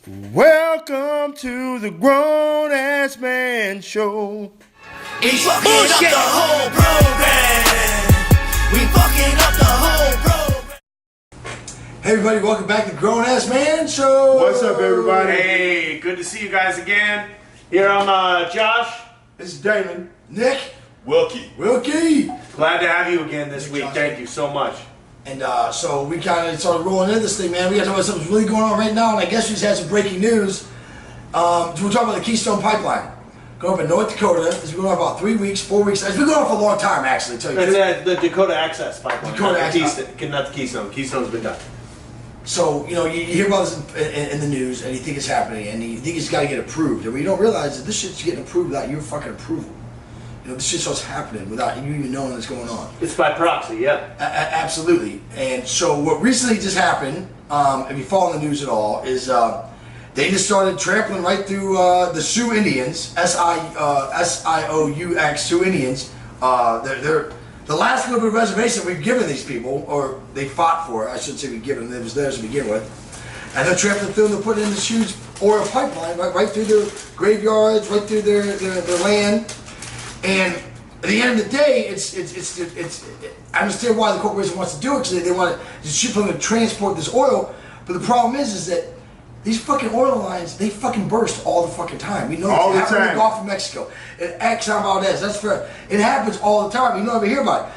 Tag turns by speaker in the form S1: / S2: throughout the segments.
S1: Welcome to the Grown Ass Man Show.
S2: We fucking up the whole program. We fucking up the whole program.
S3: Hey everybody, welcome back to the Grown Ass Man Show.
S1: What's up, everybody?
S4: Hey, good to see you guys again. Here I'm Josh.
S1: This is Damon.
S3: Nick.
S4: Wilkie. Glad to have you again this week.
S3: Josh.
S4: Thank you so much.
S3: And so we kind of started rolling into this thing, man. We got to talk about something's really going on right now, and I guess we just had some breaking news. We're talking about the Keystone Pipeline. Going up in North Dakota. It's been going on for about 3 weeks, 4 weeks. It's been going on for a long time, actually. Tell you
S4: That's the Dakota Access Pipeline.
S3: Dakota
S4: not the
S3: Access.
S4: not the Keystone. Keystone's been done.
S3: So, you hear about this in the news, and you think it's happening, and you think it's got to get approved. And what you don't realize is this shit's getting approved without your fucking approval. This shit starts happening without you even knowing what's going on.
S4: It's by proxy, yeah.
S3: Absolutely. And so what recently just happened, if you follow the news at all, is they just started trampling right through the Sioux Indians, S-I-O-U-X, Sioux Indians. They're the last little bit of reservation we've given these people, or they fought for it, I shouldn't say we've given them, it was theirs to begin with. And they're trampling through and they're putting in this huge oil pipeline right through their graveyards, right through their land. And at the end of the day, I understand why the corporation wants to do it, because they want to ship them to transport this oil. But the problem is that these fucking oil lines, they fucking burst all the fucking time. We know
S1: all the
S3: happened in
S1: time.
S3: the Gulf of Mexico. It X amount of that's fair. It happens all the time. You don't ever hear about it.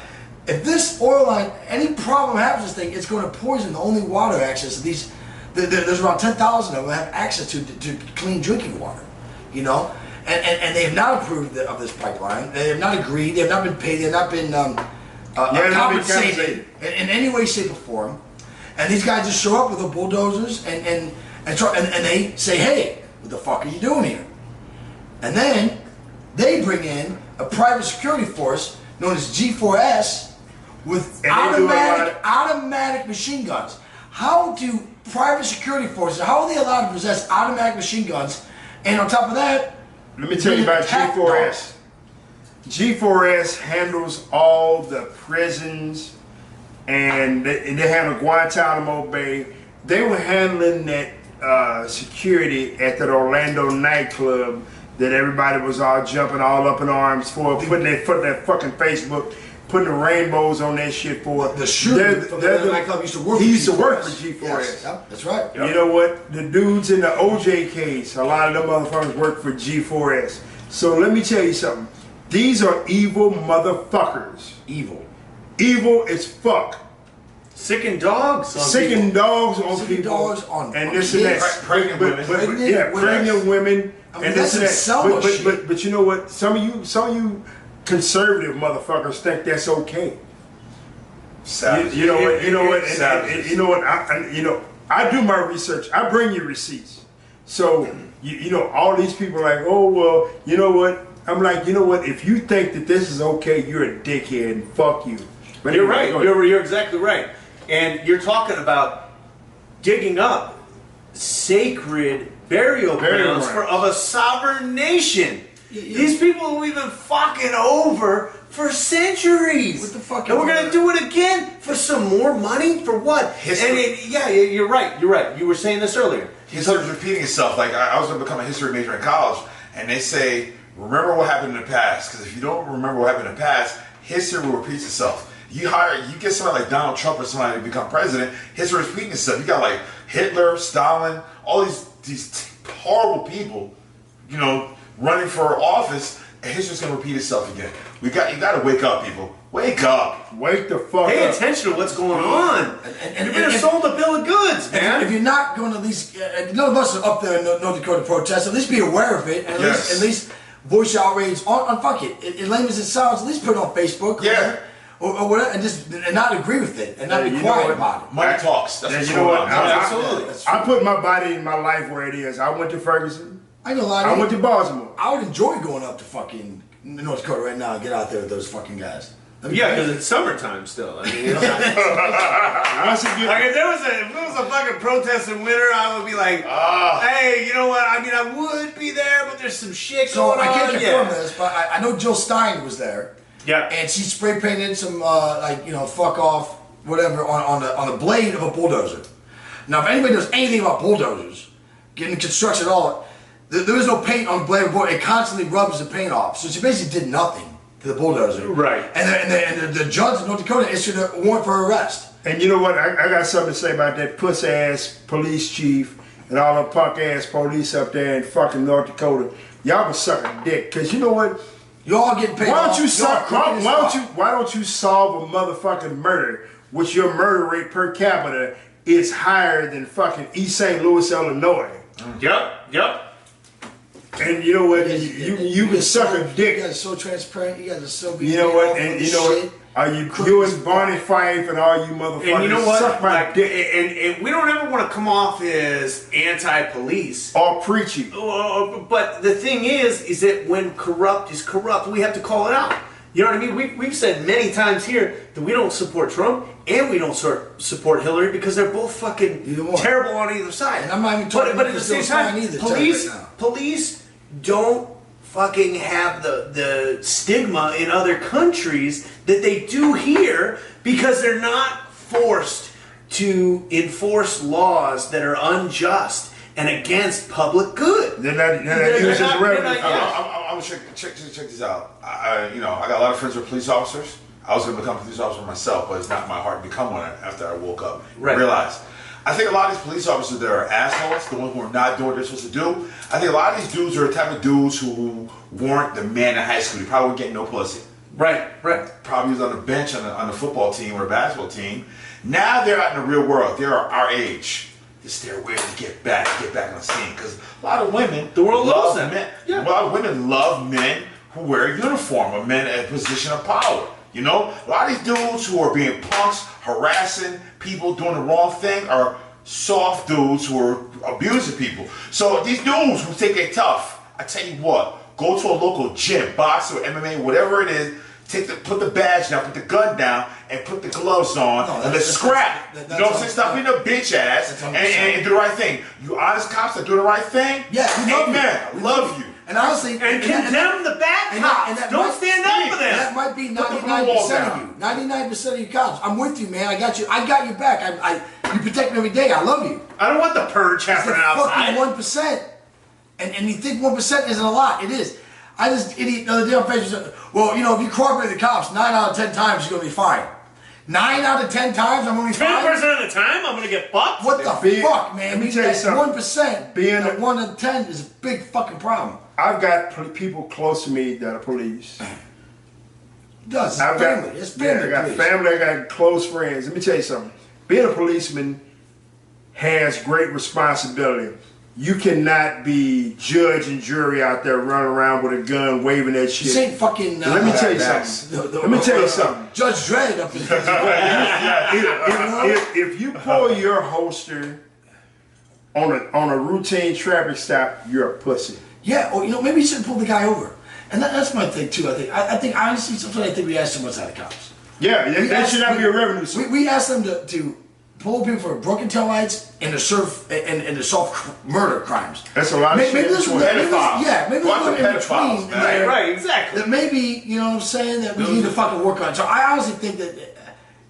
S3: If this oil line, any problem happens to this thing, it's going to poison the only water access to these. There's around 10,000 of them that have access to clean drinking water. And they have not approved of this pipeline. They have not agreed. They have not been paid. They have not been compensated in any way, shape, or form. And these guys just show up with the bulldozers and they say, "Hey, what the fuck are you doing here?" And then they bring in a private security force known as G4S with automatic machine guns. How do private security forces? How are they allowed to possess automatic machine guns? And on top of that,
S1: Let me tell you about G4S. G4S handles all the prisons, and they handle Guantanamo Bay. They were handling that security at that Orlando nightclub that everybody was all jumping all up in arms for, putting that fucking Facebook, putting the rainbows on that shit for.
S3: The shooter from the nightclub used to work.
S1: He used to work for G4S.
S3: Yes, yep, that's right.
S1: Yep. You know what? The dudes in the OJ case, a lot of them motherfuckers work for G4S. So let me tell you something. These are evil motherfuckers.
S3: Evil
S1: as fuck.
S4: Sicking dogs.
S1: Sicking dogs on
S3: Sicking
S1: people.
S3: dogs on
S1: and this and that.
S4: Pregnant women.
S1: Pregnant women.
S3: I mean,
S1: And
S3: that's
S1: this and that.
S3: shit.
S1: But you know what? Some of you conservative motherfuckers think that's okay. You know what? I do my research. I bring you receipts. So all these people are like, oh well, you know what? I'm like, you know what? If you think that this is okay, you're a dickhead and fuck you.
S4: But you're right. You're exactly right. And you're talking about digging up sacred burial grounds of a sovereign nation. These people we've been fucking over for centuries.
S3: What the fuck?
S4: And we're gonna do it again for some more money? For what?
S5: History.
S4: You're right. You were saying this earlier.
S5: History's repeating itself. Like I was going to become a history major in college, and they say, remember what happened in the past. Because if you don't remember what happened in the past, history will repeat itself. You get somebody like Donald Trump or somebody to become president, history is repeating itself. You got like Hitler, Stalin, all these horrible people, running for office, and history's going to repeat itself again. You got to wake up, people. Wake up.
S1: Wake the fuck up.
S4: Pay attention to what's going on.
S3: And
S4: you're being sold a bill of goods, man.
S3: If you're not going to at least, none of us are up there in North Dakota protest. At least be aware of it, and at least voice your outrage on fuck it. In lame as it sounds, at least put it on Facebook. Or whatever, and not agree with it, and not be quiet about it.
S5: Money talks. That's
S1: you know what?
S4: Absolutely.
S1: I put my body and my life where it is. I went to Ferguson.
S3: I ain't gonna lie to you.
S1: I went to Baltimore.
S3: I would enjoy going up to fucking North Dakota right now and get out there with those fucking guys.
S4: Yeah, because it's summertime still. I mean, it's not, like if there was a fucking protest in winter, I would be like, hey, you know what? I mean, I would be there, but there's some shit going on.
S3: So I can't confirm this, but I know Jill Stein was there.
S4: Yeah.
S3: And she spray painted some fuck off whatever on the blade of a bulldozer. Now, if anybody knows anything about bulldozers, getting construction and all. There was no paint on Blair board. It constantly rubs the paint off. So she basically did nothing to the bulldozer.
S4: Right.
S3: And the judge in North Dakota issued a warrant for her arrest.
S1: And you know what? I got something to say about that puss ass police chief and all the punk ass police up there in fucking North Dakota. Y'all can suck a dick. Cause you know what?
S3: You all getting paid.
S1: Why don't you solve a motherfucking murder, which your murder rate per capita is higher than fucking East St. Louis, Illinois.
S4: Yep.
S1: And you know what? You can suck a dick.
S3: You guys are so transparent. You guys are so.
S1: You know what? And you know what? Are you and Barney Fife and all you motherfuckers?
S4: And you know what?
S1: Suck my dick.
S4: And we don't ever want to come off as anti-police
S1: Or preachy.
S4: But the thing is that when corrupt is corrupt, we have to call it out. You know what I mean? We've said many times here that we don't support Trump and we don't support Hillary because they're both fucking terrible on either side.
S3: And I'm not even talking
S4: but at the same time, police don't fucking have the stigma in other countries that they do here because they're not forced to enforce laws that are unjust and against public good.
S1: They're not using the revenue.
S5: I'm gonna check this out. I got a lot of friends who are police officers. I was gonna become a police officer myself, but it's not my heart to become one after I woke up and realized. I think a lot of these police officers that are assholes, the ones who are not doing what they're supposed to do, I think a lot of these dudes are the type of dudes who weren't the man in high school. They probably weren't getting no pussy.
S4: Right.
S5: Probably was on the bench on the football team or a basketball team. Now they're out in the real world. They're our age. It's their way to get back on the scene. Because a lot of women,
S4: the world loves
S5: them.
S4: Men.
S5: Yeah. A lot of women love men who wear a uniform, or men in a position of power. You know, a lot of these dudes who are being punks, harassing people, doing the wrong thing, are soft dudes who are abusing people. So these dudes who think they're tough, I tell you what, go to a local gym, box or MMA, whatever it is, put the badge down, put the gun down, and put the gloves on, and let's scrap. You know what I'm saying? Stop being a bitch ass and do the right thing. You honest cops that do the right thing?
S3: Yeah, we love you.
S5: I love you.
S3: And honestly,
S4: condemn the bad cops. Don't stand up for them.
S3: That might be 99% of you. 99% of you cops. I'm with you, man. I got you. I got you back. You protect me every day. I love you.
S4: I don't want the purge happening outside.
S3: Fucking 1%. And you think 1% isn't a lot? It is. I just idiot the other day on Facebook said, well, you know, if you cooperate with the cops 9 out of 10 times, you're gonna be fine. 9 out of 10 times, I'm gonna be fine.
S4: 10% of the time, I'm gonna get fucked.
S3: What the fuck, man?
S1: Let me tell you something.
S3: 1%, being at 1 out of 10 is a big fucking problem.
S1: I've got people close to me that are police.
S3: It does. It's
S1: I got family. I got close friends. Let me tell you something. Being a policeman has great responsibility. You cannot be judge and jury out there running around with a gun, waving that shit.
S3: This ain't fucking.
S1: Let me tell you something. Let me tell you something.
S3: Judge Dredd up in
S1: If you pull your holster on a routine traffic stop, you're a pussy.
S3: Yeah, or you know, maybe you should pull the guy over. And that's my thing too. I think honestly, sometimes I think we ask too much out of cops.
S1: Yeah, that should not be a revenue source.
S3: We ask them to pull people for broken taillights and to solve murder crimes.
S1: That's a lot of shit.
S3: Maybe there's one in between.
S4: Right, exactly.
S3: That maybe, you know what I'm saying, that we need to fucking work on. So I honestly think that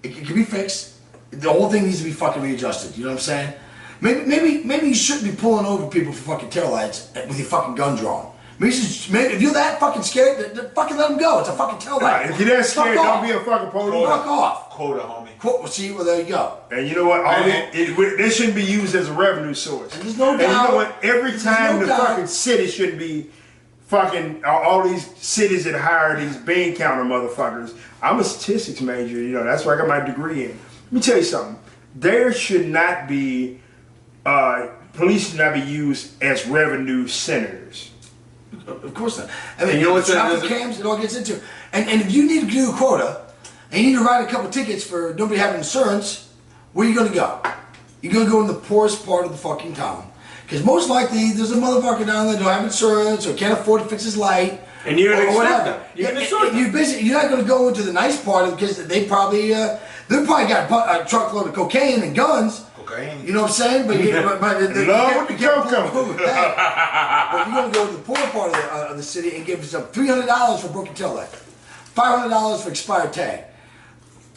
S3: it can be fixed. The whole thing needs to be fucking readjusted. You know what I'm saying? Maybe you shouldn't be pulling over people for fucking taillights with your fucking gun drawn. Maybe if you're that fucking scared, then fucking let them go. It's a fucking taillight.
S1: Right, if you're that scared, don't be a fucking police.
S3: Fuck off.
S5: Quota, homie.
S3: See, well, there you go.
S1: And you know what? This shouldn't be used as a revenue source.
S3: And there's no doubt.
S1: And you know what? Every time the fucking city shouldn't be fucking all these cities that hire these bean counter motherfuckers. I'm a statistics major. You know, that's where I got my degree in. Let me tell you something. There should not be police should not be used as revenue centers.
S3: Of course not. I mean, you know what? Traffic cams, it all gets into. And if you need to do a quota, and you need to write a couple tickets for nobody having insurance, where are you going to go? You're going to go in the poorest part of the fucking town. Because most likely, there's a motherfucker down there that don't have insurance or can't afford to fix his light.
S4: And you're going to
S3: accept them. You're not going to go into the nice part because they probably got a truckload of cocaine and guns. You know what I'm saying? But you can't pull with that. But you're going to go to the poor part of the city and give yourself $300 for broken tail light, $500 for expired tag,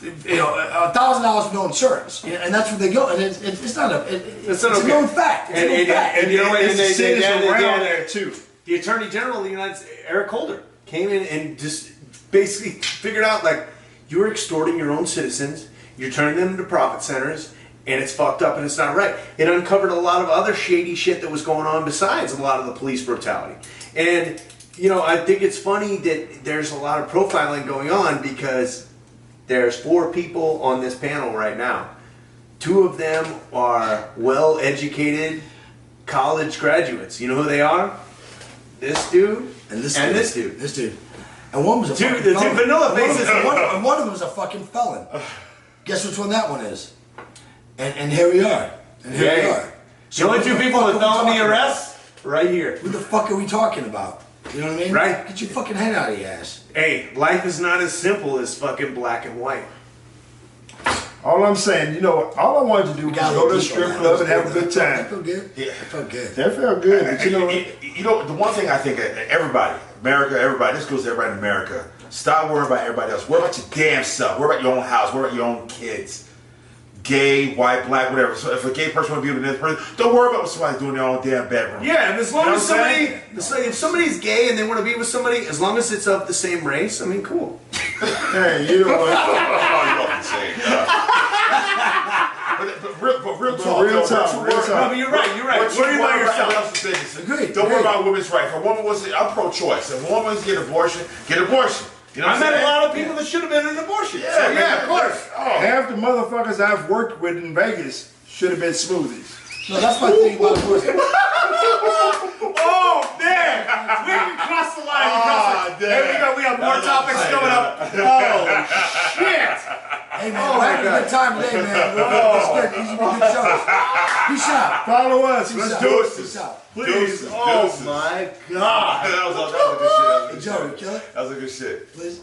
S3: $1,000 with no insurance, and that's where they go. And it's not a it's
S4: not
S3: a
S4: okay.
S3: known fact. It's a known fact.
S4: And you know what?
S1: It's the cities
S4: they
S1: around
S4: had
S1: there too.
S4: The Attorney General of the United States, Eric Holder, came in and just basically figured out, like, you're extorting your own citizens, you're turning them into profit centers, and it's fucked up and it's not right. It uncovered a lot of other shady shit that was going on besides a lot of the police brutality. And, you know, I think it's funny that there's a lot of profiling going on because there's 4 people on this panel right now. 2 of them are well-educated college graduates. You know who they are? This dude
S3: and this
S4: dude.
S3: This dude. And one was a fucking
S4: two
S3: felon.
S4: vanilla faces.
S3: And one of them was a fucking felon. Guess which one that one is? And here we are. And here we are.
S4: The only 2 people with felony arrests, right here.
S3: Who the fuck are we talking about? You know what I mean?
S4: Right.
S3: Get your fucking head out of your ass.
S4: Hey, life is not as simple as fucking black and white.
S1: All I'm saying, you know, all I wanted to do was go to the strip club and have a good time.
S3: That felt good.
S5: Yeah.
S3: That felt good.
S1: That felt good, but
S5: You know, the one thing I think everybody, America, everybody, this goes to everybody in America. Stop worrying about everybody else. Worry about your damn self. Worry about your own house. Worry about your own kids. Gay, white, black, whatever. So if a gay person want to be with another person, don't worry about what somebody's doing in their own damn bedroom.
S4: Yeah, and as long
S5: You know
S4: as
S5: what I'm
S4: somebody, it's like if somebody's gay and they want to be with somebody, as long as it's of the same race, I mean, cool.
S1: hey, you know what?
S5: Oh, you insane. But real talk.
S1: real talk.
S4: No, but you're right. Worry about yourself.
S3: Agreed.
S5: Don't worry about women's rights. If a woman wants to, I'm pro-choice. If a woman wants to get abortion, get abortion. You know what
S4: I
S5: I'm
S4: met
S5: saying?
S4: a lot of people that should have been in abortion.
S5: Yeah,
S4: So,
S5: yeah, of course. Oh.
S1: Half the motherfuckers I've worked with in Vegas should have been smoothies.
S3: No, that's my thing about abortion.
S4: Oh, damn! We can cross the line.
S5: damn.
S4: We got more topics coming up. Oh, shit!
S3: Hey man, we're having a good time today, man. It's good. These are good shows. Peace out.
S1: Follow us.
S3: Peace
S1: Let's
S3: out.
S1: do it.
S3: Peace out.
S4: Please.
S5: Deuces.
S4: Oh, my God.
S5: That was a good shit.
S3: Hey Joe, you kill it?
S5: That was a good shit.
S3: Please.